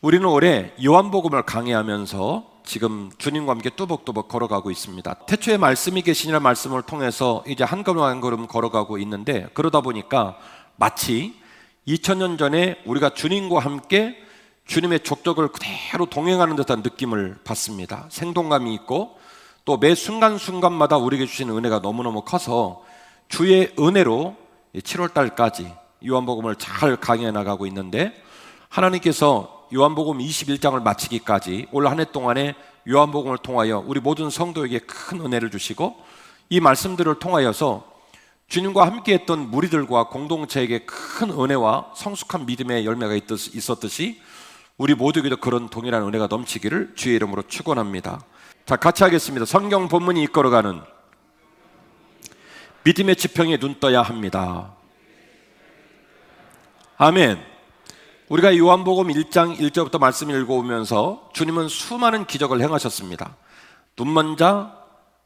우리는 올해 요한복음을 강해하면서 지금 주님과 함께 뚜벅뚜벅 걸어가고 있습니다. 태초에 말씀이 계시니라 말씀을 통해서 이제 한 걸음 한 걸음 걸어가고 있는데, 그러다 보니까 마치 2000년 전에 우리가 주님과 함께 주님의 족적을 그대로 동행하는 듯한 느낌을 받습니다. 생동감이 있고 또 매 순간순간마다 우리에게 주시는 은혜가 너무너무 커서 주의 은혜로 7월 달까지 요한복음을 잘 강해해 나가고 있는데, 하나님께서 요한복음 21장을 마치기까지 올 한 해 동안에 요한복음을 통하여 우리 모든 성도에게 큰 은혜를 주시고, 이 말씀들을 통하여서 주님과 함께했던 무리들과 공동체에게 큰 은혜와 성숙한 믿음의 열매가 있었듯이 우리 모두에게도 그런 동일한 은혜가 넘치기를 주의 이름으로 축원합니다. 자, 같이 하겠습니다. 성경 본문이 이끌어가는 믿음의 지평에 눈 떠야 합니다. 아멘. 우리가 요한복음 1장 1절부터 말씀을 읽어오면서 주님은 수많은 기적을 행하셨습니다. 눈먼 자,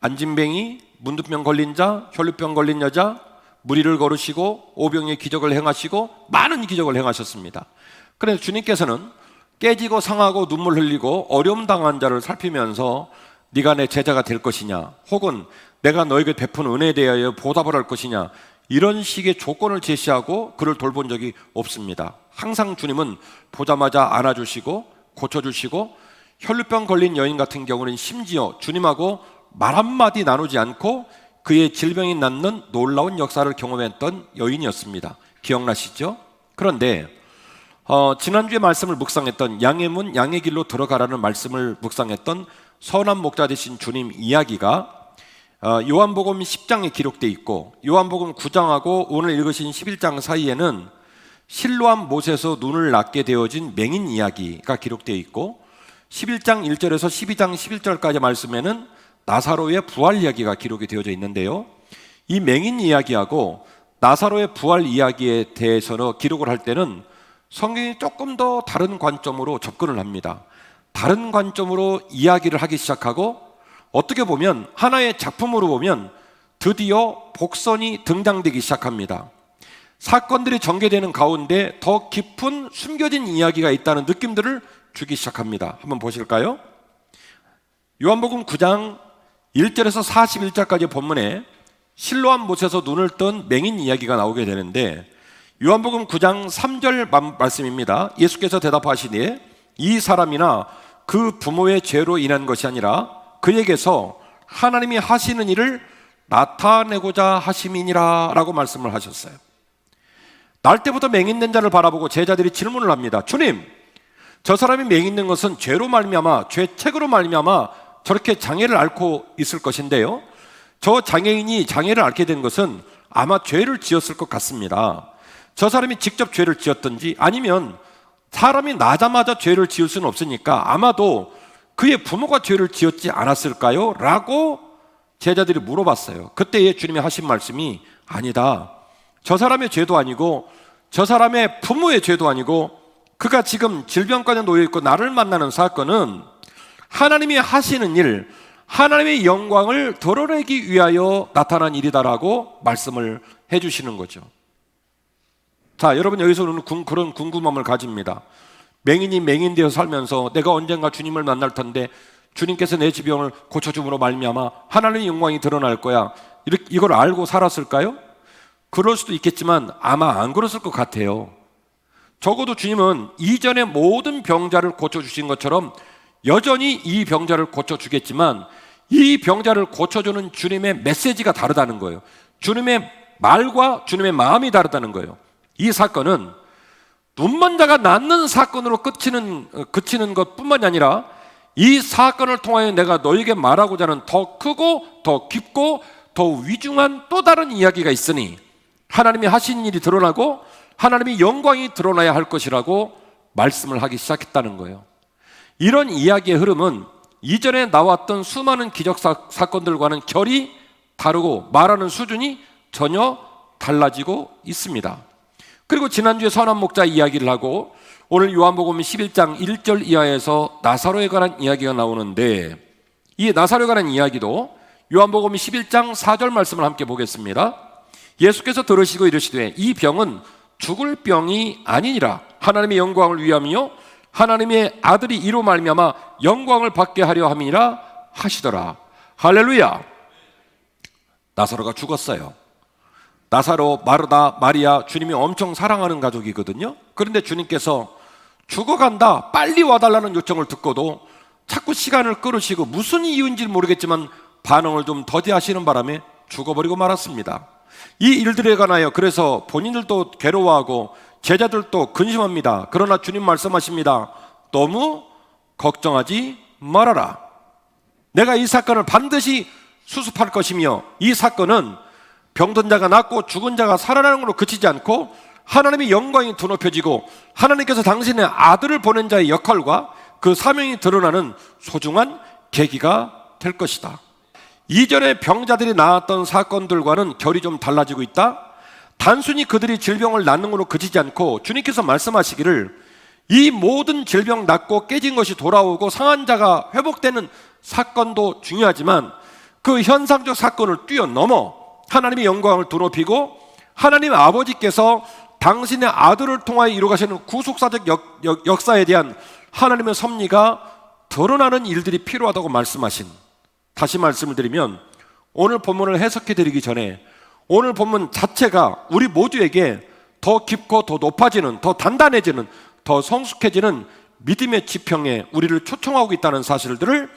안진뱅이, 문둥병 걸린 자, 혈루병 걸린 여자, 무리를 걸으시고 오병의 기적을 행하시고 많은 기적을 행하셨습니다. 그래서 주님께서는 깨지고 상하고 눈물 흘리고 어려움 당한 자를 살피면서 네가 내 제자가 될 것이냐, 혹은 내가 너에게 베푼 은혜에 대하여 보답을 할 것이냐, 이런 식의 조건을 제시하고 그를 돌본 적이 없습니다. 항상 주님은 보자마자 안아주시고 고쳐주시고, 혈루병 걸린 여인 같은 경우는 심지어 주님하고 말 한마디 나누지 않고 그의 질병이 낫는 놀라운 역사를 경험했던 여인이었습니다. 기억나시죠? 그런데 지난주에 말씀을 묵상했던 양의 문 양의 길로 들어가라는 말씀을 묵상했던 선한 목자 되신 주님 이야기가 요한복음 10장에 기록되어 있고, 요한복음 9장하고 오늘 읽으신 11장 사이에는 실로암 못에서 눈을 낳게 되어진 맹인 이야기가 기록되어 있고, 11장 1절에서 12장 11절까지 말씀에는 나사로의 부활 이야기가 기록이 되어져 있는데요, 이 맹인 이야기하고 나사로의 부활 이야기에 대해서는 기록을 할 때는 성경이 조금 더 다른 관점으로 접근을 합니다. 다른 관점으로 이야기를 하기 시작하고, 어떻게 보면 하나의 작품으로 보면 드디어 복선이 등장되기 시작합니다. 사건들이 전개되는 가운데 더 깊은 숨겨진 이야기가 있다는 느낌들을 주기 시작합니다. 한번 보실까요? 요한복음 9장 1절에서 41절까지 본문에 실로암 못에서 눈을 뜬 맹인 이야기가 나오게 되는데, 요한복음 9장 3절 말씀입니다. 예수께서 대답하시되 이 사람이나 그 부모의 죄로 인한 것이 아니라 그에게서 하나님이 하시는 일을 나타내고자 하심이니라 라고 말씀을 하셨어요. 날 때부터 맹인된 자를 바라보고 제자들이 질문을 합니다. 주님, 저 사람이 맹인된 것은 죄로 말미암아, 죄책으로 말미암아 저렇게 장애를 앓고 있을 것인데요, 저 장애인이 장애를 앓게 된 것은 아마 죄를 지었을 것 같습니다. 저 사람이 직접 죄를 지었든지 아니면 사람이 나자마자 죄를 지을 수는 없으니까 아마도 그의 부모가 죄를 지었지 않았을까요? 라고 제자들이 물어봤어요. 그때에 주님이 하신 말씀이 아니다. 저 사람의 죄도 아니고 저 사람의 부모의 죄도 아니고 그가 지금 질병까지 놓여있고 나를 만나는 사건은 하나님이 하시는 일, 하나님의 영광을 드러내기 위하여 나타난 일이다라고 말씀을 해주시는 거죠. 자, 여러분 여기서는 그런 궁금함을 가집니다. 맹인이 맹인되어 살면서 내가 언젠가 주님을 만날 텐데 주님께서 내 질병을 고쳐줌으로 말미암아 하나님의 영광이 드러날 거야, 이걸 알고 살았을까요? 그럴 수도 있겠지만 아마 안 그랬을 것 같아요. 적어도 주님은 이전에 모든 병자를 고쳐주신 것처럼 여전히 이 병자를 고쳐주겠지만 이 병자를 고쳐주는 주님의 메시지가 다르다는 거예요. 주님의 말과 주님의 마음이 다르다는 거예요. 이 사건은 눈먼 자가 낫는 사건으로 그치는 것뿐만이 아니라 이 사건을 통하여 내가 너에게 말하고자 하는 더 크고 더 깊고 더 위중한 또 다른 이야기가 있으니 하나님이 하신 일이 드러나고 하나님의 영광이 드러나야 할 것이라고 말씀을 하기 시작했다는 거예요. 이런 이야기의 흐름은 이전에 나왔던 수많은 기적 사건들과는 결이 다르고 말하는 수준이 전혀 달라지고 있습니다. 그리고 지난주에 선한 목자 이야기를 하고 오늘 요한복음 11장 1절 이하에서 나사로에 관한 이야기가 나오는데, 이 나사로에 관한 이야기도 요한복음 11장 4절 말씀을 함께 보겠습니다. 예수께서 들으시고 이르시되 이 병은 죽을 병이 아니니라 하나님의 영광을 위함이요 하나님의 아들이 이로 말미암아 영광을 받게 하려 함이니라 하시더라. 할렐루야. 나사로가 죽었어요. 나사로, 마르다, 마리아, 주님이 엄청 사랑하는 가족이거든요. 그런데 주님께서 죽어간다, 빨리 와달라는 요청을 듣고도 자꾸 시간을 끌으시고 무슨 이유인지 모르겠지만 반응을 좀 더디하시는 바람에 죽어버리고 말았습니다. 이 일들에 관하여 그래서 본인들도 괴로워하고 제자들도 근심합니다. 그러나 주님 말씀하십니다. 너무 걱정하지 말아라. 내가 이 사건을 반드시 수습할 것이며 이 사건은 병든 자가 낫고 죽은 자가 살아나는 걸로 그치지 않고 하나님의 영광이 드높여지고 하나님께서 당신의 아들을 보낸 자의 역할과 그 사명이 드러나는 소중한 계기가 될 것이다. 이전에 병자들이 나았던 사건들과는 결이 좀 달라지고 있다. 단순히 그들이 질병을 낫는 걸로 그치지 않고 주님께서 말씀하시기를 이 모든 질병 낫고 깨진 것이 돌아오고 상한 자가 회복되는 사건도 중요하지만 그 현상적 사건을 뛰어넘어 하나님의 영광을 드높이고 하나님 아버지께서 당신의 아들을 통하여 이루가시는 구속사적 역사에 대한 하나님의 섭리가 드러나는 일들이 필요하다고 말씀하신, 다시 말씀을 드리면 오늘 본문을 해석해 드리기 전에 오늘 본문 자체가 우리 모두에게 더 깊고 더 높아지는, 더 단단해지는, 더 성숙해지는 믿음의 지평에 우리를 초청하고 있다는 사실들을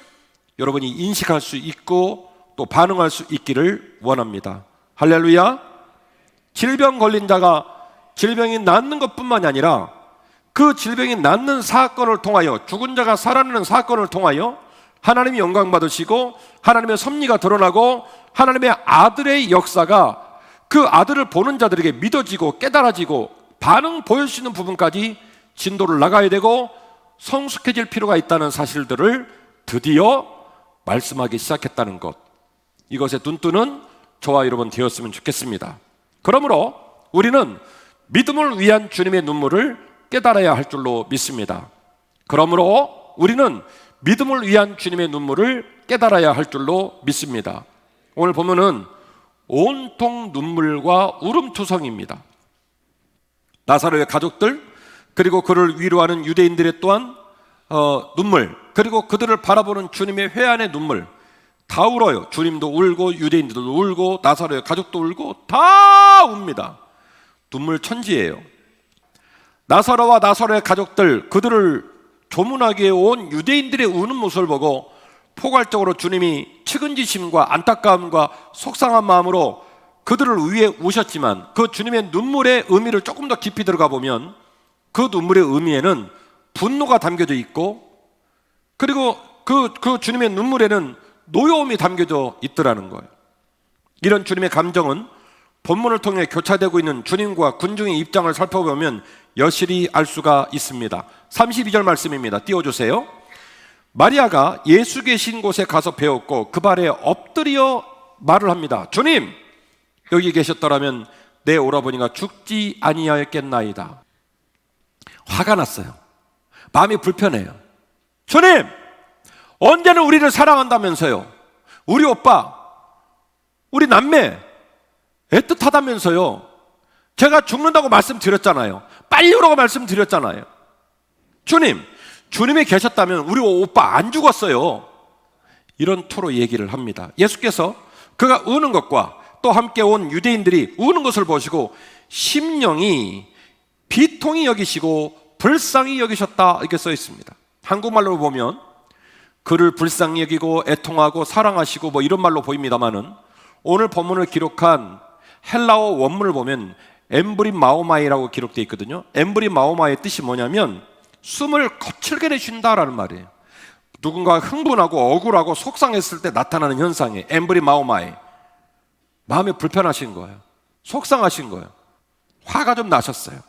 여러분이 인식할 수 있고 또 반응할 수 있기를 원합니다. 할렐루야. 질병 걸린 자가 질병이 낫는 것뿐만이 아니라 그 질병이 낫는 사건을 통하여 죽은 자가 살아나는 사건을 통하여 하나님이 영광 받으시고 하나님의 섭리가 드러나고 하나님의 아들의 역사가 그 아들을 보는 자들에게 믿어지고 깨달아지고 반응 보일 수 있는 부분까지 진도를 나가야 되고 성숙해질 필요가 있다는 사실들을 드디어 말씀하기 시작했다는 것, 이것에 눈뜨는 저와 여러분 되었으면 좋겠습니다. 그러므로 우리는 믿음을 위한 주님의 눈물을 깨달아야 할 줄로 믿습니다. 그러므로 우리는 믿음을 위한 주님의 눈물을 깨달아야 할 줄로 믿습니다. 오늘 보면은 온통 눈물과 울음투성입니다. 나사로의 가족들 그리고 그를 위로하는 유대인들의 또한 눈물, 그리고 그들을 바라보는 주님의 회한의 눈물 다 울어요. 주님도 울고 유대인들도 울고 나사로의 가족도 울고 다 웁니다. 눈물 천지예요. 나사로와 나사로의 가족들, 그들을 조문하기에 온 유대인들의 우는 모습을 보고 포괄적으로 주님이 측은지심과 안타까움과 속상한 마음으로 그들을 위해 우셨지만 그 주님의 눈물의 의미를 조금 더 깊이 들어가 보면 그 눈물의 의미에는 분노가 담겨져 있고 그리고 그 주님의 눈물에는 노여움이 담겨져 있더라는 거예요. 이런 주님의 감정은 본문을 통해 교차되고 있는 주님과 군중의 입장을 살펴보면 여실히 알 수가 있습니다. 32절 말씀입니다. 띄워주세요. 마리아가 예수 계신 곳에 가서 배웠고 그 발에 엎드려 말을 합니다. 주님, 여기 계셨더라면 내 오라버니가 죽지 아니하였겠나이다. 화가 났어요. 마음이 불편해요. 주님, 언제는 우리를 사랑한다면서요. 우리 오빠, 우리 남매 애틋하다면서요. 제가 죽는다고 말씀드렸잖아요. 빨리 오라고 말씀드렸잖아요. 주님, 주님이 계셨다면 우리 오빠 안 죽었어요. 이런 토로 얘기를 합니다. 예수께서 그가 우는 것과 또 함께 온 유대인들이 우는 것을 보시고 심령이 비통히 여기시고 불쌍히 여기셨다, 이렇게 써 있습니다. 한국말로 보면 그를 불쌍히 여기고 애통하고 사랑하시고 뭐 이런 말로 보입니다만은 오늘 본문을 기록한 헬라어 원문을 보면 엠브리마오마이라고 기록되어 있거든요. 엠브리마오마이의 뜻이 뭐냐면 숨을 거칠게 내쉰다라는 말이에요. 누군가 흥분하고 억울하고 속상했을 때 나타나는 현상이에요. 엠브리마오마이. 마음이 불편하신 거예요. 속상하신 거예요. 화가 좀 나셨어요.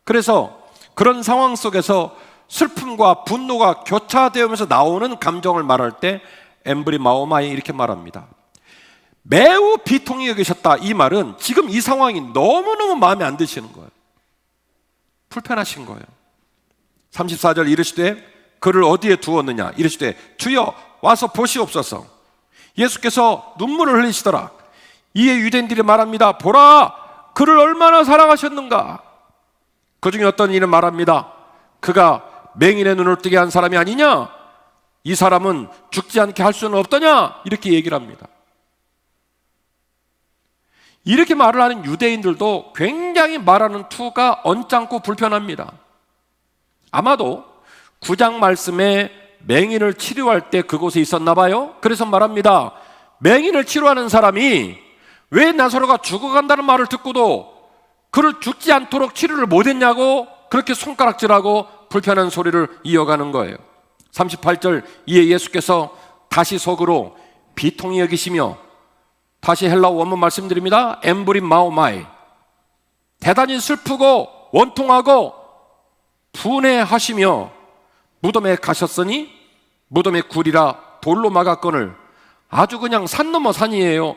그래서 그런 상황 속에서 슬픔과 분노가 교차되면서 나오는 감정을 말할 때 엠브리마오마이 이렇게 말합니다. 매우 비통히 여기셨다, 이 말은 지금 이 상황이 너무너무 마음에 안 드시는 거예요. 불편하신 거예요. 34절 이르시되 그를 어디에 두었느냐 이르시되 주여 와서 보시옵소서. 예수께서 눈물을 흘리시더라. 이에 유대인들이 말합니다. 보라, 그를 얼마나 사랑하셨는가. 그 중에 어떤 이는 말합니다. 그가 맹인의 눈을 뜨게 한 사람이 아니냐? 이 사람은 죽지 않게 할 수는 없더냐? 이렇게 얘기를 합니다. 이렇게 말을 하는 유대인들도 굉장히 말하는 투가 언짢고 불편합니다. 아마도 9장 말씀에 맹인을 치료할 때 그곳에 있었나 봐요. 그래서 말합니다. 맹인을 치료하는 사람이 왜 나사로가 죽어간다는 말을 듣고도 그를 죽지 않도록 치료를 못했냐고 그렇게 손가락질하고 불편한 소리를 이어가는 거예요. 38절 이에 예수께서 다시 속으로 비통히 여기시며, 다시 헬라어 원문 말씀드립니다. 엠브림 마오마이, 대단히 슬프고 원통하고 분해하시며 무덤에 가셨으니 무덤의 굴이라 돌로 막았거늘. 아주 그냥 산 넘어 산이에요.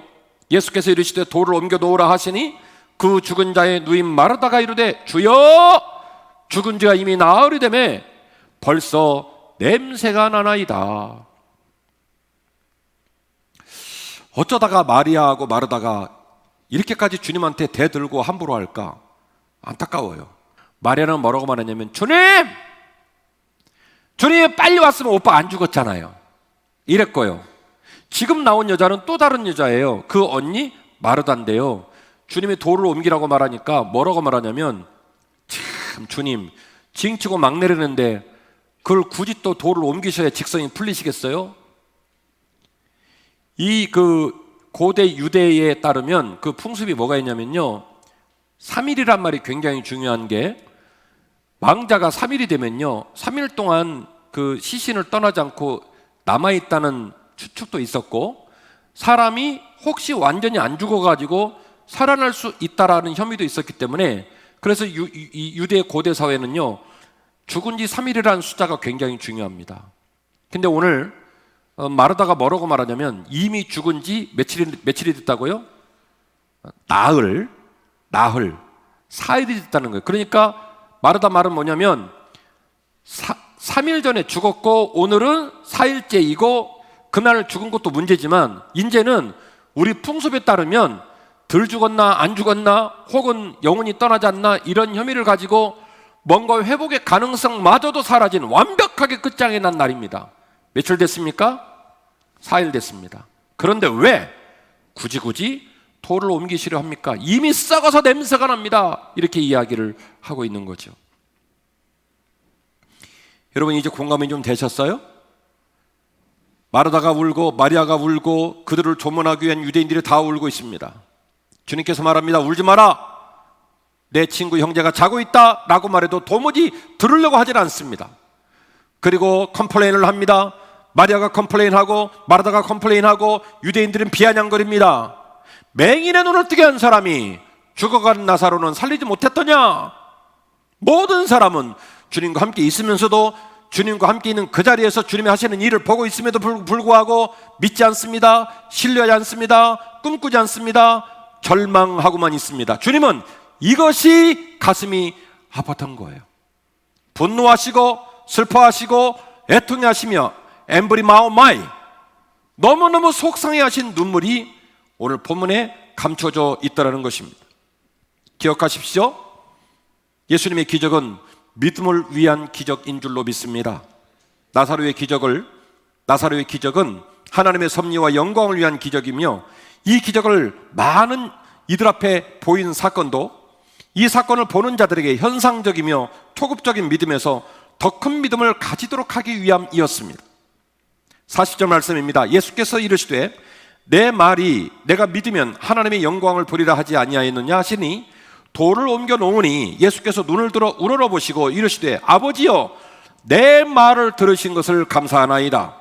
예수께서 이르시되 돌을 옮겨 놓으라 하시니 그 죽은 자의 누인 마르다가 이르되 주여, 죽은 자가 이미 나으리되매 벌써 냄새가 나나이다. 어쩌다가 마리아하고 마르다가 이렇게까지 주님한테 대들고 함부로 할까? 안타까워요. 마리아는 뭐라고 말했냐면, 주님 빨리 왔으면 오빠 안 죽었잖아요, 이랬고요. 지금 나온 여자는 또 다른 여자예요. 그 언니 마르다인데요, 주님이 돌을 옮기라고 말하니까 뭐라고 말하냐면, 참 주님 징치고 막 내리는데 그걸 굳이 또 돌을 옮기셔야 직성이 풀리시겠어요? 이 고대 유대에 따르면 그 풍습이 뭐가 있냐면요, 3일이란 말이 굉장히 중요한 게, 망자가 3일이 되면요 3일 동안 그 시신을 떠나지 않고 남아있다는 추측도 있었고, 사람이 혹시 완전히 안 죽어가지고 살아날 수 있다라는 혐의도 있었기 때문에, 그래서 유대 고대 사회는요 죽은 지 3일이라는 숫자가 굉장히 중요합니다. 근데 오늘 마르다가 뭐라고 말하냐면, 이미 죽은 지 며칠이 됐다고요? 나흘 4일이 됐다는 거예요. 그러니까 마르다 말은 뭐냐면 3일 전에 죽었고 오늘은 4일째이고, 그날 죽은 것도 문제지만 이제는 우리 풍습에 따르면 덜 죽었나 안 죽었나 혹은 영혼이 떠나지 않나 이런 혐의를 가지고 뭔가 회복의 가능성마저도 사라진 완벽하게 끝장이 난 날입니다. 며칠 됐습니까? 4일 됐습니다. 그런데 왜 굳이 돌을 옮기시려 합니까? 이미 썩어서 냄새가 납니다. 이렇게 이야기를 하고 있는 거죠. 여러분, 이제 공감이 좀 되셨어요? 마르다가 울고 마리아가 울고 그들을 조문하기 위한 유대인들이 다 울고 있습니다. 주님께서 말합니다. 울지 마라, 내 친구 형제가 자고 있다 라고 말해도 도무지 들으려고 하질 않습니다. 그리고 컴플레인을 합니다. 마리아가 컴플레인하고 마르다가 컴플레인하고 유대인들은 비아냥거립니다. 맹인의 눈을 뜨게 한 사람이 죽어간 나사로는 살리지 못했더냐? 모든 사람은 주님과 함께 있으면서도 주님과 함께 있는 그 자리에서 주님이 하시는 일을 보고 있음에도 불구하고 믿지 않습니다. 신뢰하지 않습니다. 꿈꾸지 않습니다. 절망하고만 있습니다. 주님은 이것이 가슴이 아팠던 거예요. 분노하시고 슬퍼하시고 애통해하시며 엠브리 마오마이, 너무너무 속상해하신 눈물이 오늘 본문에 감춰져 있다는 것입니다. 기억하십시오. 예수님의 기적은 믿음을 위한 기적인 줄로 믿습니다. 나사로의 기적은 하나님의 섭리와 영광을 위한 기적이며, 이 기적을 많은 이들 앞에 보인 사건도 이 사건을 보는 자들에게 현상적이며 초급적인 믿음에서 더 큰 믿음을 가지도록 하기 위함이었습니다. 40절 말씀입니다. 예수께서 이르시되 내 말이 내가 믿으면 하나님의 영광을 보리라 하지 아니하였느냐 하시니, 돌을 옮겨 놓으니 예수께서 눈을 들어 우러러보시고 이르시되 아버지여, 내 말을 들으신 것을 감사하나이다.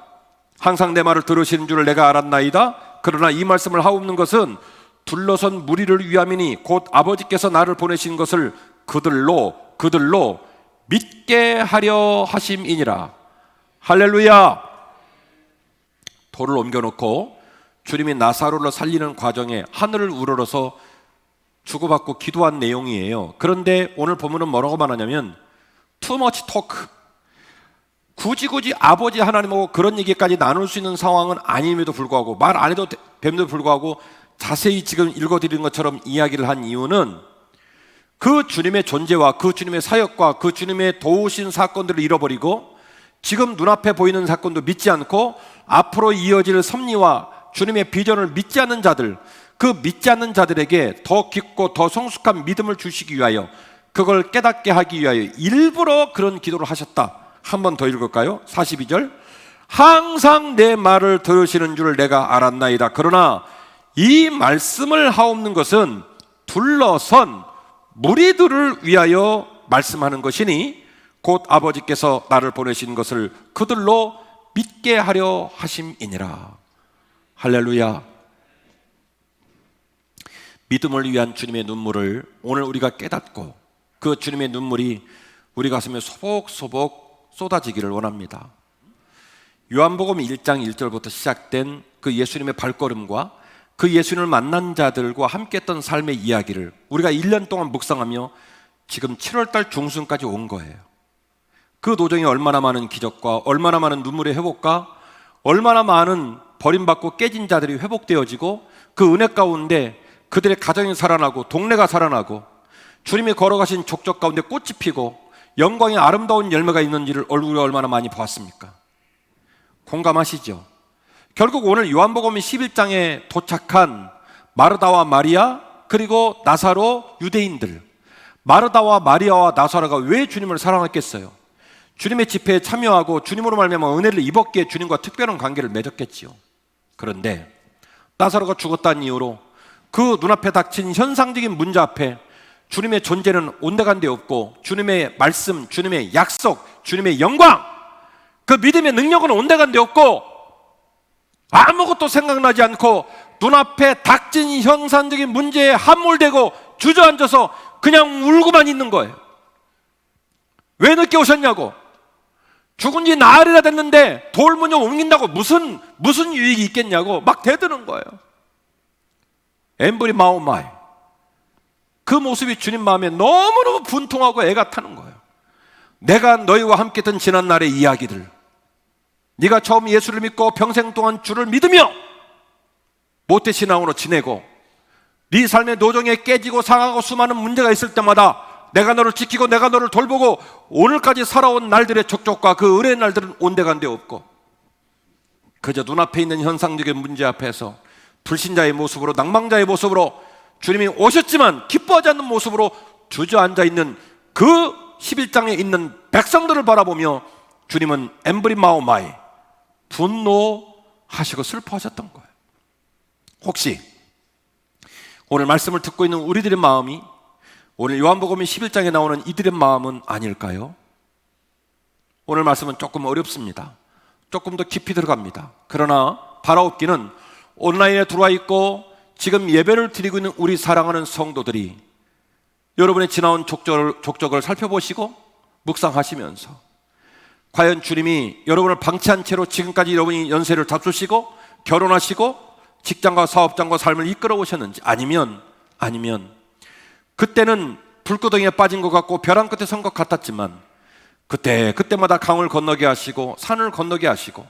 항상 내 말을 들으시는 줄을 내가 알았나이다. 그러나 이 말씀을 하옵는 것은 둘러선 무리를 위함이니 곧 아버지께서 나를 보내신 것을 그들로 믿게 하려 하심이니라. 할렐루야. 돌을 옮겨놓고 주님이 나사로를 살리는 과정에 하늘을 우러러서 주고받고 기도한 내용이에요. 그런데 오늘 본문은 뭐라고 말하냐면 too much talk, 굳이 아버지 하나님하고 그런 얘기까지 나눌 수 있는 상황은 아님에도 불구하고, 말 안 해도 됨에도 불구하고 자세히 지금 읽어드리는 것처럼 이야기를 한 이유는, 그 주님의 존재와 그 주님의 사역과 그 주님의 도우신 사건들을 잃어버리고 지금 눈앞에 보이는 사건도 믿지 않고 앞으로 이어질 섭리와 주님의 비전을 믿지 않는 자들, 그 믿지 않는 자들에게 더 깊고 더 성숙한 믿음을 주시기 위하여, 그걸 깨닫게 하기 위하여 일부러 그런 기도를 하셨다. 한 번 더 읽을까요? 42절. 항상 내 말을 들으시는 줄 내가 알았나이다. 그러나 이 말씀을 하옵는 것은 둘러선 무리들을 위하여 말씀하는 것이니 곧 아버지께서 나를 보내신 것을 그들로 믿게 하려 하심이니라. 할렐루야. 믿음을 위한 주님의 눈물을 오늘 우리가 깨닫고 그 주님의 눈물이 우리 가슴에 소복소복 쏟아지기를 원합니다. 요한복음 1장 1절부터 시작된 그 예수님의 발걸음과 그 예수님을 만난 자들과 함께 했던 삶의 이야기를 우리가 1년 동안 묵상하며 지금 7월달 중순까지 온 거예요. 그 도중에 얼마나 많은 기적과 얼마나 많은 눈물의 회복과 얼마나 많은 버림받고 깨진 자들이 회복되어지고 그 은혜 가운데 그들의 가정이 살아나고 동네가 살아나고 주님이 걸어가신 족적 가운데 꽃이 피고 영광의 아름다운 열매가 있는지를 얼굴에 얼마나 많이 보았습니까? 공감하시죠? 결국 오늘 요한복음 11장에 도착한 마르다와 마리아 그리고 나사로 유대인들, 마르다와 마리아와 나사로가 왜 주님을 사랑했겠어요? 주님의 집회에 참여하고 주님으로 말미암아 은혜를 입었기에 주님과 특별한 관계를 맺었겠지요. 그런데 나사로가 죽었다는 이유로 그 눈앞에 닥친 현상적인 문제 앞에 주님의 존재는 온데간데 없고 주님의 말씀, 주님의 약속, 주님의 영광, 그 믿음의 능력은 온데간데 없고 아무것도 생각나지 않고 눈앞에 닥친 형상적인 문제에 함몰되고 주저앉아서 그냥 울고만 있는 거예요. 왜 늦게 오셨냐고. 죽은 지 나흘이나 됐는데 돌문을 옮긴다고 무슨 유익이 있겠냐고 막 대드는 거예요. 엠브리 마오마이. 그 모습이 주님 마음에 너무너무 분통하고 애가 타는 거예요. 내가 너희와 함께 했던 지난날의 이야기들, 네가 처음 예수를 믿고 평생 동안 주를 믿으며 모태신앙으로 지내고 네 삶의 노정에 깨지고 상하고 수많은 문제가 있을 때마다 내가 너를 지키고 내가 너를 돌보고 오늘까지 살아온 날들의 족족과 그 은혜의 날들은 온데간데 없고 그저 눈앞에 있는 현상적인 문제 앞에서 불신자의 모습으로, 낭망자의 모습으로, 주님이 오셨지만 기뻐하지 않는 모습으로 주저앉아 있는 그 11장에 있는 백성들을 바라보며 주님은 엠브리마오마이, 분노하시고 슬퍼하셨던 거예요. 혹시 오늘 말씀을 듣고 있는 우리들의 마음이 오늘 요한복음 11장에 나오는 이들의 마음은 아닐까요? 오늘 말씀은 조금 어렵습니다. 조금 더 깊이 들어갑니다. 그러나 바라옵기는 온라인에 들어와 있고 지금 예배를 드리고 있는 우리 사랑하는 성도들이 여러분의 지나온 족적을 살펴보시고 묵상하시면서 과연 주님이 여러분을 방치한 채로 지금까지 여러분이 연세를 잡수시고 결혼하시고 직장과 사업장과 삶을 이끌어 오셨는지, 아니면 그때는 불구덩이에 빠진 것 같고 벼랑 끝에 선 것 같았지만 그때마다 강을 건너게 하시고 산을 건너게 하시고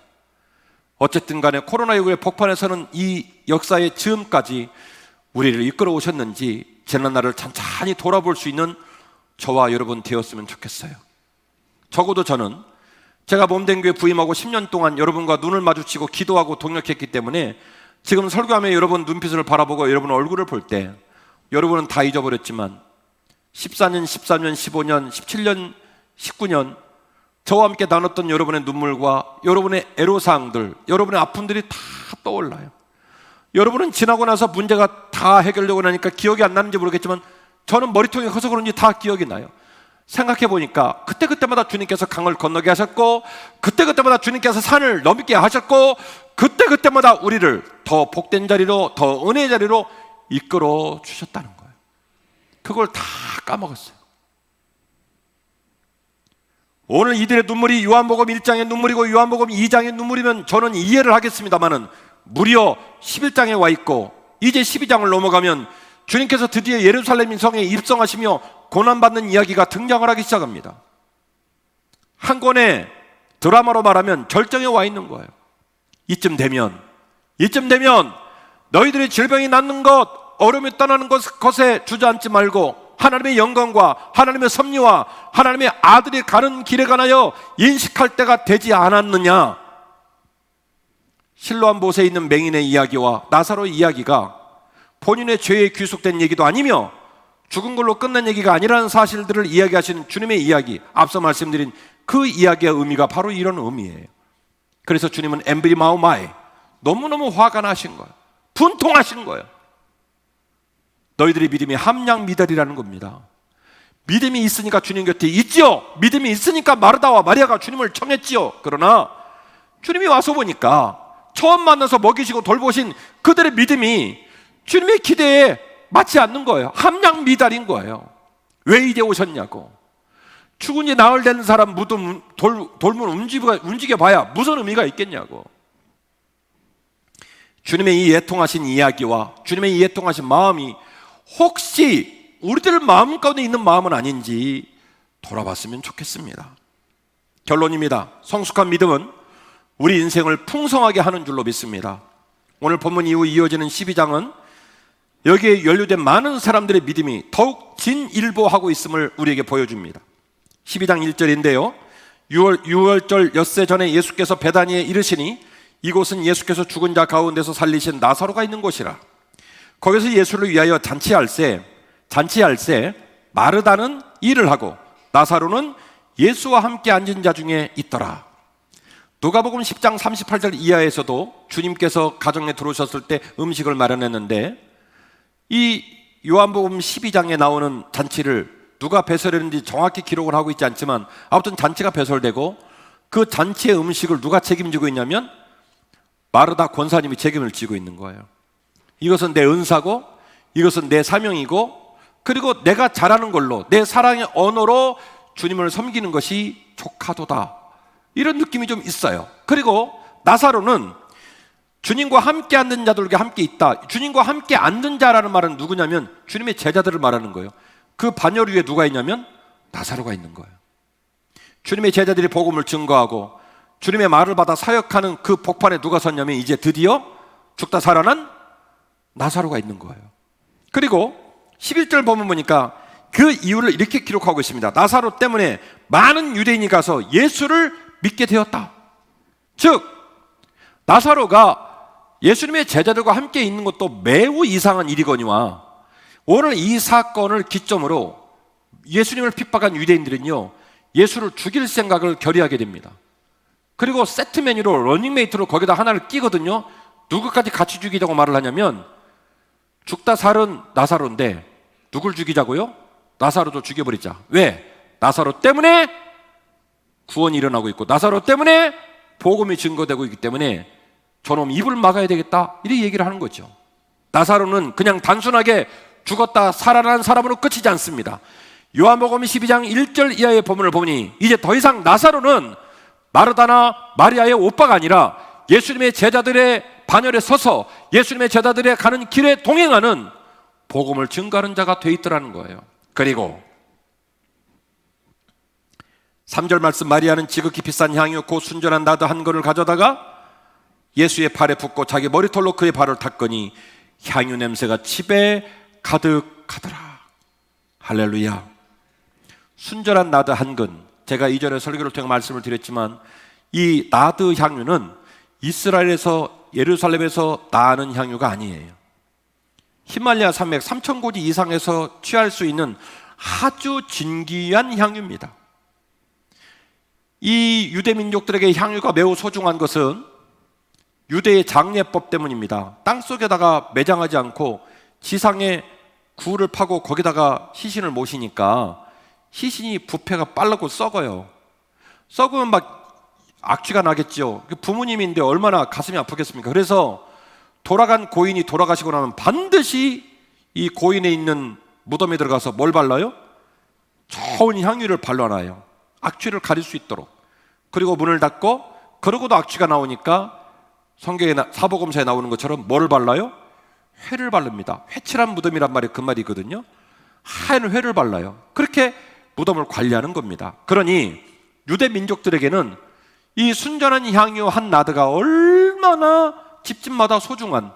어쨌든 간에 코로나19의 폭발에서는 이 역사의 즈음까지 우리를 이끌어 오셨는지 지난날을 찬찬히 돌아볼 수 있는 저와 여러분 되었으면 좋겠어요. 적어도 저는 제가 몸된 교회 부임하고 10년 동안 여러분과 눈을 마주치고 기도하고 동역했기 때문에 지금 설교하며 여러분 눈빛을 바라보고 여러분 얼굴을 볼 때 여러분은 다 잊어버렸지만 14년, 13년, 15년, 17년, 19년 저와 함께 나눴던 여러분의 눈물과 여러분의 애로사항들, 여러분의 아픔들이 다 떠올라요. 여러분은 지나고 나서 문제가 다 해결되고 나니까 기억이 안 나는지 모르겠지만 저는 머리통이 커서 그런지 다 기억이 나요. 생각해 보니까 그때마다 주님께서 강을 건너게 하셨고 그때마다 주님께서 산을 넘게 하셨고 그때마다 우리를 더 복된 자리로, 더 은혜의 자리로 이끌어 주셨다는 거예요. 그걸 다 까먹었어요. 오늘 이들의 눈물이 요한복음 1장의 눈물이고 요한복음 2장의 눈물이면 저는 이해를 하겠습니다마는 무려 11장에 와 있고 이제 12장을 넘어가면 주님께서 드디어 예루살렘 성에 입성하시며 고난받는 이야기가 등장을 하기 시작합니다. 한 권의 드라마로 말하면 절정에 와 있는 거예요. 이쯤 되면 너희들의 질병이 낫는 것, 어려움이 떠나는 것에 주저앉지 말고 하나님의 영광과 하나님의 섭리와 하나님의 아들이 가는 길에 관하여 인식할 때가 되지 않았느냐? 실로암 못에 있는 맹인의 이야기와 나사로의 이야기가 본인의 죄에 귀속된 얘기도 아니며 죽은 걸로 끝난 얘기가 아니라는 사실들을 이야기하시는 주님의 이야기, 앞서 말씀드린 그 이야기의 의미가 바로 이런 의미예요. 그래서 주님은 엠브리마오마에 너무너무 화가 나신 거예요. 분통하신 거예요. 너희들의 믿음이 함량미달이라는 겁니다. 믿음이 있으니까 주님 곁에 있지요. 믿음이 있으니까 마르다와 마리아가 주님을 청했지요. 그러나 주님이 와서 보니까 처음 만나서 먹이시고 돌보신 그들의 믿음이 주님의 기대에 맞지 않는 거예요. 함량미달인 거예요. 왜 이제 오셨냐고. 죽은 지 나흘 된 사람 무덤 돌문 움직여봐야 무슨 의미가 있겠냐고. 주님의 이 애통하신 이야기와 주님의 이 애통하신 마음이 혹시 우리들 마음 가운데 있는 마음은 아닌지 돌아봤으면 좋겠습니다. 결론입니다. 성숙한 믿음은 우리 인생을 풍성하게 하는 줄로 믿습니다. 오늘 본문 이후 이어지는 12장은 여기에 연루된 많은 사람들의 믿음이 더욱 진일보하고 있음을 우리에게 보여줍니다. 12장 1절인데요 6월절 엿새 전에 예수께서 베다니에 이르시니 이곳은 예수께서 죽은 자 가운데서 살리신 나사로가 있는 곳이라. 거기서 예수를 위하여 잔치할세 마르다는 일을 하고 나사로는 예수와 함께 앉은 자 중에 있더라. 누가복음 10장 38절 이하에서도 주님께서 가정에 들어오셨을 때 음식을 마련했는데 이 요한복음 12장에 나오는 잔치를 누가 배설했는지 정확히 기록을 하고 있지 않지만 아무튼 잔치가 배설되고 그 잔치의 음식을 누가 책임지고 있냐면 마르다 권사님이 책임을 지고 있는 거예요. 이것은 내 은사고 이것은 내 사명이고 그리고 내가 잘하는 걸로 내 사랑의 언어로 주님을 섬기는 것이 족하도다. 이런 느낌이 좀 있어요. 그리고 나사로는 주님과 함께 앉는 자들과 함께 있다. 주님과 함께 앉는 자라는 말은 누구냐면 주님의 제자들을 말하는 거예요. 그 반열 위에 누가 있냐면 나사로가 있는 거예요. 주님의 제자들이 복음을 증거하고 주님의 말을 받아 사역하는 그 복판에 누가 섰냐면 이제 드디어 죽다 살아난 나사로가 있는 거예요. 그리고 11절 보면 보니까 그 이유를 이렇게 기록하고 있습니다. 나사로 때문에 많은 유대인이 가서 예수를 믿게 되었다. 즉 나사로가 예수님의 제자들과 함께 있는 것도 매우 이상한 일이거니와 오늘 이 사건을 기점으로 예수님을 핍박한 유대인들은요 예수를 죽일 생각을 결의하게 됩니다. 그리고 세트 메뉴로 러닝메이트로 거기다 하나를 끼거든요. 누구까지 같이 죽이자고 말을 하냐면 죽다 살은 나사로인데 누굴 죽이자고요? 나사로도 죽여버리자. 왜? 나사로 때문에 구원이 일어나고 있고 나사로 때문에 복음이 증거되고 있기 때문에 저놈 입을 막아야 되겠다 이렇게 얘기를 하는 거죠. 나사로는 그냥 단순하게 죽었다 살아난 사람으로 끝이지 않습니다. 요한복음 12장 1절 이하의 본문을 보니 이제 더 이상 나사로는 마르다나 마리아의 오빠가 아니라 예수님의 제자들의 반열에 서서 예수님의 제자들의 가는 길에 동행하는 복음을 증거하는 자가 돼 있더라는 거예요. 그리고 3절 말씀 마리아는 지극히 비싼 향유 곧 순전한 나드 한 건을 가져다가 예수의 팔에 붓고 자기 머리털로 그의 발을 닦으니 향유 냄새가 집에 가득하더라. 할렐루야. 순전한 나드 한 근, 제가 이전에 설교를 통해 말씀을 드렸지만 이 나드 향유는 이스라엘에서 예루살렘에서 나는 향유가 아니에요. 히말라야 산맥 3,000고지 이상에서 취할 수 있는 아주 진귀한 향유입니다. 이 유대 민족들에게 향유가 매우 소중한 것은 유대의 장례법 때문입니다. 땅속에다가 매장하지 않고 지상에 굴을 파고 거기다가 시신을 모시니까 시신이 부패가 빠르고 썩어요. 썩으면 막 악취가 나겠죠. 부모님인데 얼마나 가슴이 아프겠습니까? 그래서 돌아간 고인이 돌아가시고 나면 반드시 이 고인에 있는 무덤에 들어가서 뭘 발라요? 좋은 향유를 발라놔요. 악취를 가릴 수 있도록. 그리고 문을 닫고 그러고도 악취가 나오니까 성경에 사복음서에 나오는 것처럼 뭐를 발라요? 회를 바릅니다. 회칠한 무덤이란 말이 그 말이거든요. 하얀 회를 발라요. 그렇게 무덤을 관리하는 겁니다. 그러니 유대 민족들에게는 이 순전한 향유 한 나드가 얼마나 집집마다 소중한,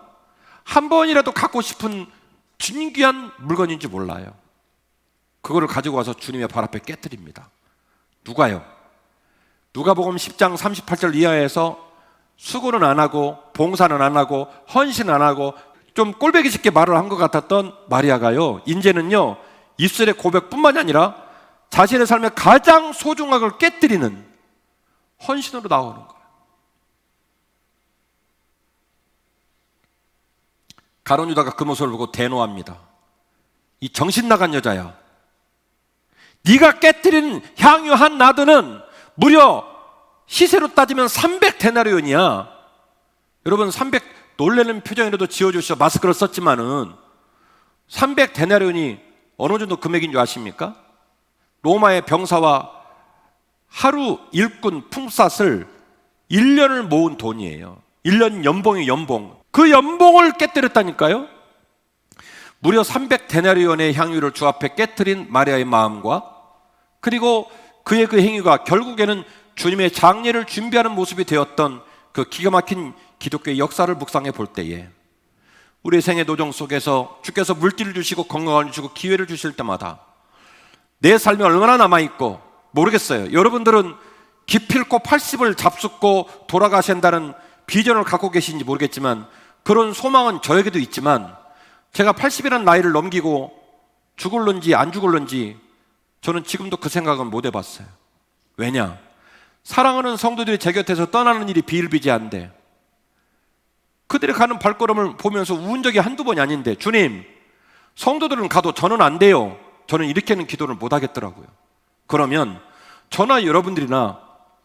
한 번이라도 갖고 싶은 진귀한 물건인지 몰라요. 그거를 가지고 와서 주님의 발 앞에 깨뜨립니다. 누가요? 누가복음 10장 38절 이하에서 수고는 안 하고 봉사는 안 하고 헌신은 안 하고 좀 꼴보기 쉽게 말을 한 것 같았던 마리아가요, 이제는요 입술의 고백뿐만이 아니라 자신의 삶의 가장 소중한 걸 깨뜨리는 헌신으로 나오는 거예요. 가룟 유다가 그 모습을 보고 대노합니다. 이 정신 나간 여자야, 네가 깨뜨린 향유 한 나드는 무려 시세로 따지면 300데나리온이야. 여러분 300 놀라는 표정이라도 지어주시죠. 마스크를 썼지만은 300데나리온이 어느 정도 금액인 줄 아십니까? 로마의 병사와 하루 일꾼 품삯을 1년을 모은 돈이에요. 1년 연봉이 연봉. 그 연봉을 깨뜨렸다니까요. 무려 300데나리온의 향유를 주 앞에 깨뜨린 마리아의 마음과, 그리고 그의 그 행위가 결국에는 주님의 장례를 준비하는 모습이 되었던 그 기가 막힌 기독교의 역사를 묵상해 볼 때에, 우리의 생애 도정 속에서 주께서 물질을 주시고 건강을 주시고 기회를 주실 때마다 내 삶이 얼마나 남아있고, 모르겠어요. 여러분들은 기필코 80을 잡숫고 돌아가신다는 비전을 갖고 계신지 모르겠지만, 그런 소망은 저에게도 있지만, 제가 80이라는 나이를 넘기고 죽을런지 안 죽을런지 저는 지금도 그 생각은 못 해봤어요. 왜냐? 사랑하는 성도들이 제 곁에서 떠나는 일이 비일비재한데, 그들이 가는 발걸음을 보면서 운 적이 한두 번이 아닌데, 주님, 성도들은 가도 저는 안 돼요. 저는 이렇게는 기도를 못 하겠더라고요. 그러면 저나 여러분들이나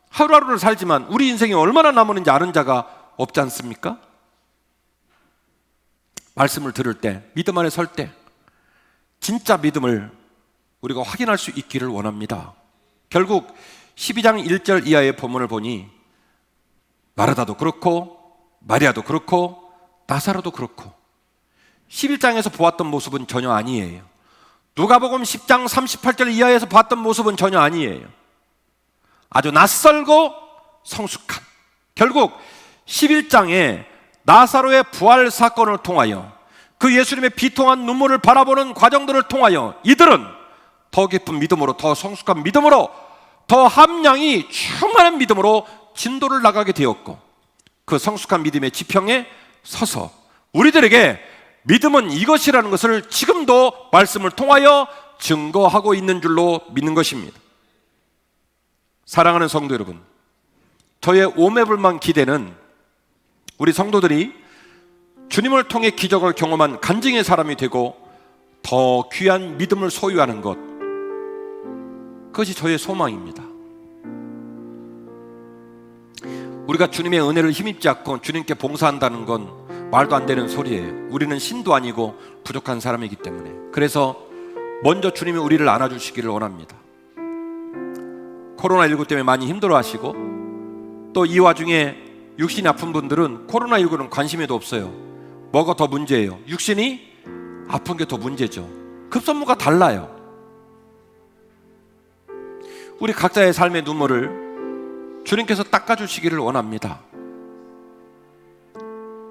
하루하루를 살지만 우리 인생이 얼마나 남았는지 아는 자가 없지 않습니까? 말씀을 들을 때, 믿음 안에 설 때 진짜 믿음을 우리가 확인할 수 있기를 원합니다. 결국 12장 1절 이하의 본문을 보니 마르다도 그렇고 마리아도 그렇고 나사로도 그렇고 11장에서 보았던 모습은 전혀 아니에요. 누가복음 10장 38절 이하에서 봤던 모습은 전혀 아니에요. 아주 낯설고 성숙한, 결국 11장에 나사로의 부활 사건을 통하여 그 예수님의 비통한 눈물을 바라보는 과정들을 통하여 이들은 더 깊은 믿음으로, 더 성숙한 믿음으로, 더 함량이 충만한 믿음으로 진도를 나가게 되었고, 그 성숙한 믿음의 지평에 서서 우리들에게 믿음은 이것이라는 것을 지금도 말씀을 통하여 증거하고 있는 줄로 믿는 것입니다. 사랑하는 성도 여러분, 저의 오매불망 기대는 우리 성도들이 주님을 통해 기적을 경험한 간증의 사람이 되고 더 귀한 믿음을 소유하는 것, 그것이 저의 소망입니다. 우리가 주님의 은혜를 힘입지 않고 주님께 봉사한다는 건 말도 안 되는 소리예요. 우리는 신도 아니고 부족한 사람이기 때문에. 그래서 먼저 주님이 우리를 안아주시기를 원합니다. 코로나19 때문에 많이 힘들어하시고, 또 이 와중에 육신이 아픈 분들은 코로나19는 관심에도 없어요. 뭐가 더 문제예요? 육신이 아픈 게 더 문제죠. 급선무가 달라요. 우리 각자의 삶의 눈물을 주님께서 닦아주시기를 원합니다.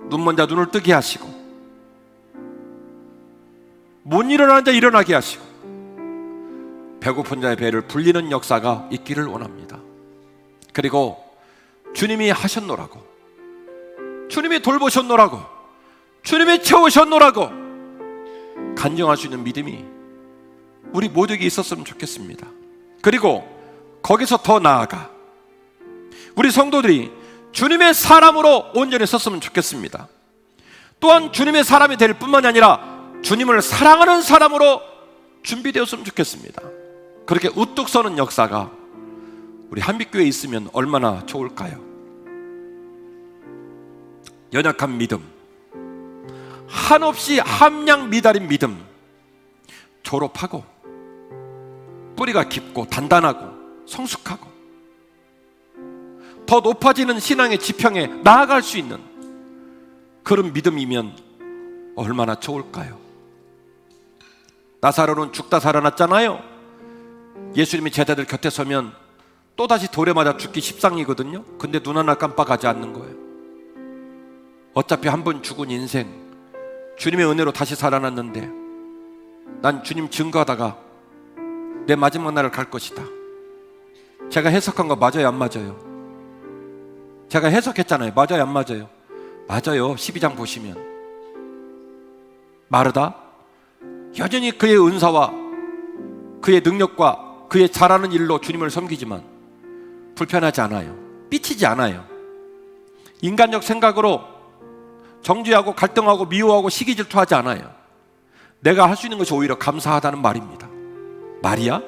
눈먼 자 눈을 뜨게 하시고, 못 일어나는 자 일어나게 하시고, 배고픈 자의 배를 불리는 역사가 있기를 원합니다. 그리고 주님이 하셨노라고, 주님이 돌보셨노라고, 주님이 채우셨노라고 간증할 수 있는 믿음이 우리 모두에게 있었으면 좋겠습니다. 그리고 거기서 더 나아가 우리 성도들이 주님의 사람으로 온전히 섰으면 좋겠습니다. 또한 주님의 사람이 될 뿐만이 아니라 주님을 사랑하는 사람으로 준비되었으면 좋겠습니다. 그렇게 우뚝 서는 역사가 우리 한빛교회에 있으면 얼마나 좋을까요? 연약한 믿음, 한없이 함량 미달인 믿음, 졸업하고 뿌리가 깊고 단단하고 성숙하고 더 높아지는 신앙의 지평에 나아갈 수 있는 그런 믿음이면 얼마나 좋을까요? 나사로는 죽다 살아났잖아요. 예수님이 제자들 곁에 서면 또다시 돌에 맞아 죽기 십상이거든요. 근데 눈 하나 깜빡하지 않는 거예요. 어차피 한 번 죽은 인생, 주님의 은혜로 다시 살아났는데 난 주님 증거하다가 내 마지막 날을 갈 것이다. 제가 해석한 거 맞아요, 안 맞아요? 제가 해석했잖아요. 맞아요, 안 맞아요? 맞아요. 12장 보시면 마르다 여전히 그의 은사와 그의 능력과 그의 잘하는 일로 주님을 섬기지만 불편하지 않아요. 삐치지 않아요. 인간적 생각으로 정죄하고 갈등하고 미워하고 시기 질투하지 않아요. 내가 할 수 있는 것이 오히려 감사하다는 말입니다. 마리아?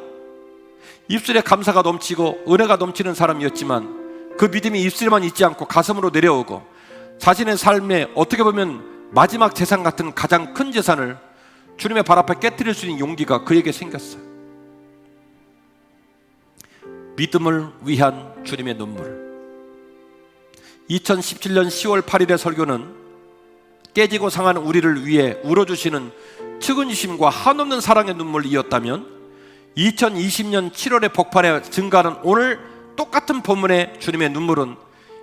입술에 감사가 넘치고 은혜가 넘치는 사람이었지만 그 믿음이 입술에만 있지 않고 가슴으로 내려오고 자신의 삶에 어떻게 보면 마지막 재산 같은 가장 큰 재산을 주님의 발 앞에 깨뜨릴 수 있는 용기가 그에게 생겼어요. 믿음을 위한 주님의 눈물. 2017년 10월 8일의 설교는 깨지고 상한 우리를 위해 울어주시는 측은심과 한없는 사랑의 눈물이었다면 2020년 7월의 폭발에 증가하는 오늘 똑같은 본문의 주님의 눈물은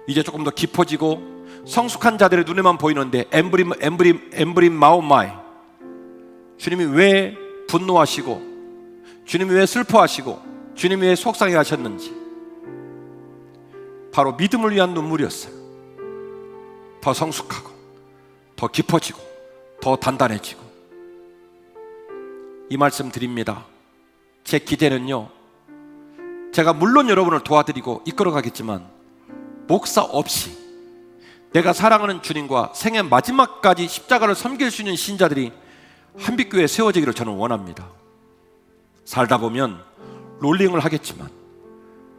이제 조금 더 깊어지고 성숙한 자들의 눈에만 보이는데 엠브림 마오마이, 주님이 왜 분노하시고 주님이 왜 슬퍼하시고 주님이 왜 속상해 하셨는지, 바로 믿음을 위한 눈물이었어요. 더 성숙하고 더 깊어지고 더 단단해지고. 이 말씀 드립니다. 제 기대는요, 제가 물론 여러분을 도와드리고 이끌어가겠지만 목사 없이 내가 사랑하는 주님과 생애 마지막까지 십자가를 섬길 수 있는 신자들이 한빛교회에 세워지기를 저는 원합니다. 살다 보면 롤링을 하겠지만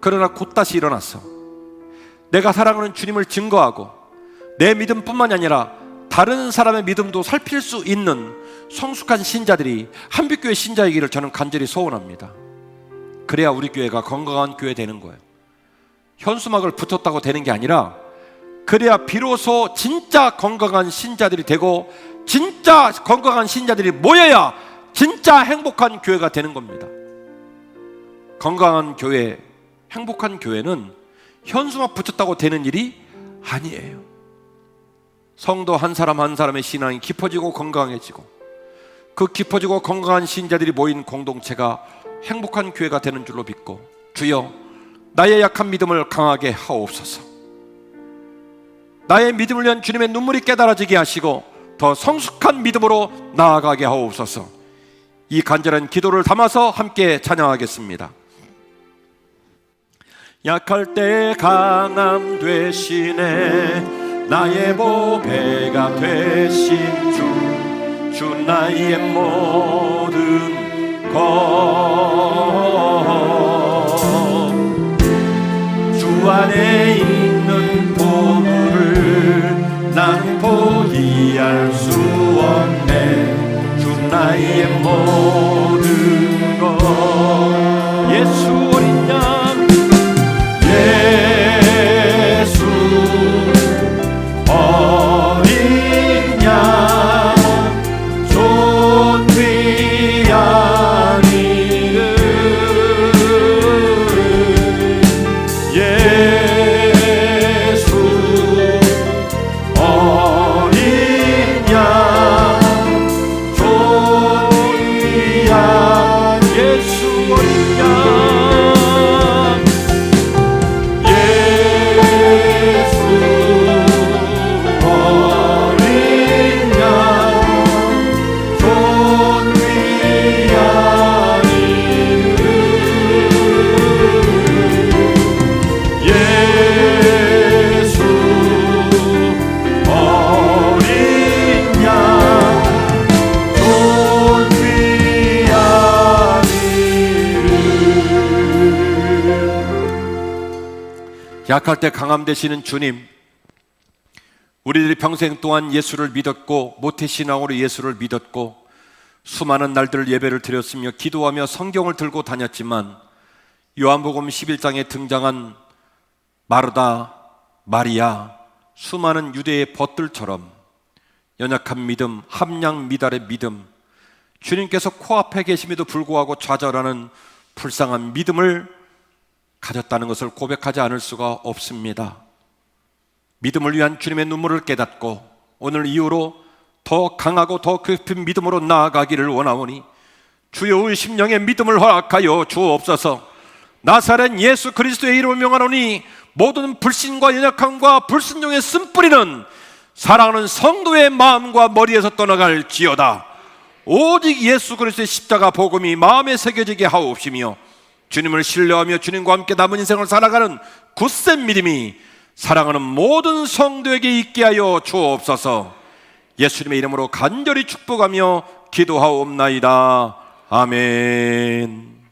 그러나 곧 다시 일어나서 내가 사랑하는 주님을 증거하고 내 믿음뿐만이 아니라 다른 사람의 믿음도 살필 수 있는 성숙한 신자들이 한빛교회 신자이기를 저는 간절히 소원합니다. 그래야 우리 교회가 건강한 교회 되는 거예요. 현수막을 붙였다고 되는 게 아니라 그래야 비로소 진짜 건강한 신자들이 되고 진짜 건강한 신자들이 모여야 진짜 행복한 교회가 되는 겁니다. 건강한 교회, 행복한 교회는 현수막 붙였다고 되는 일이 아니에요. 성도 한 사람 한 사람의 신앙이 깊어지고 건강해지고 그 깊어지고 건강한 신자들이 모인 공동체가 행복한 교회가 되는 줄로 믿고, 주여 나의 약한 믿음을 강하게 하옵소서. 나의 믿음을 위한 주님의 눈물이 깨달아지게 하시고 더 성숙한 믿음으로 나아가게 하옵소서. 이 간절한 기도를 담아서 함께 찬양하겠습니다. 약할 때 강함 되시네, 나의 보배가 되신 주 나의 모든 것, 주 안에 있는 보물을 난 포기할 수 없네. 주 나의 모든 것, 예수 어린 양, 예수 어린 양, 존귀한 이름, 예수 어린 양, 존귀한 예수 어린 양, 약할 때 강함 되시는 주님, 우리들이 평생 동안 예수를 믿었고 모태신앙으로 예수를 믿었고 수많은 날들 예배를 드렸으며 기도하며 성경을 들고 다녔지만 요한복음 11장에 등장한 마르다, 마리아, 수많은 유대의 벗들처럼 연약한 믿음, 함량 미달의 믿음, 주님께서 코앞에 계심에도 불구하고 좌절하는 불쌍한 믿음을 가졌다는 것을 고백하지 않을 수가 없습니다. 믿음을 위한 주님의 눈물을 깨닫고 오늘 이후로 더 강하고 더 깊은 믿음으로 나아가기를 원하오니 주여 심령의 믿음을 허락하여 주옵소서. 나사렛 예수 그리스도의 이름을 명하노니 모든 불신과 연약함과 불순종의 쓴뿌리는 사랑하는 성도의 마음과 머리에서 떠나갈지어다. 오직 예수 그리스도의 십자가 복음이 마음에 새겨지게 하옵시며, 주님을 신뢰하며 주님과 함께 남은 인생을 살아가는 굳센 믿음이 사랑하는 모든 성도에게 있게 하여 주옵소서. 예수님의 이름으로 간절히 축복하며 기도하옵나이다. 아멘.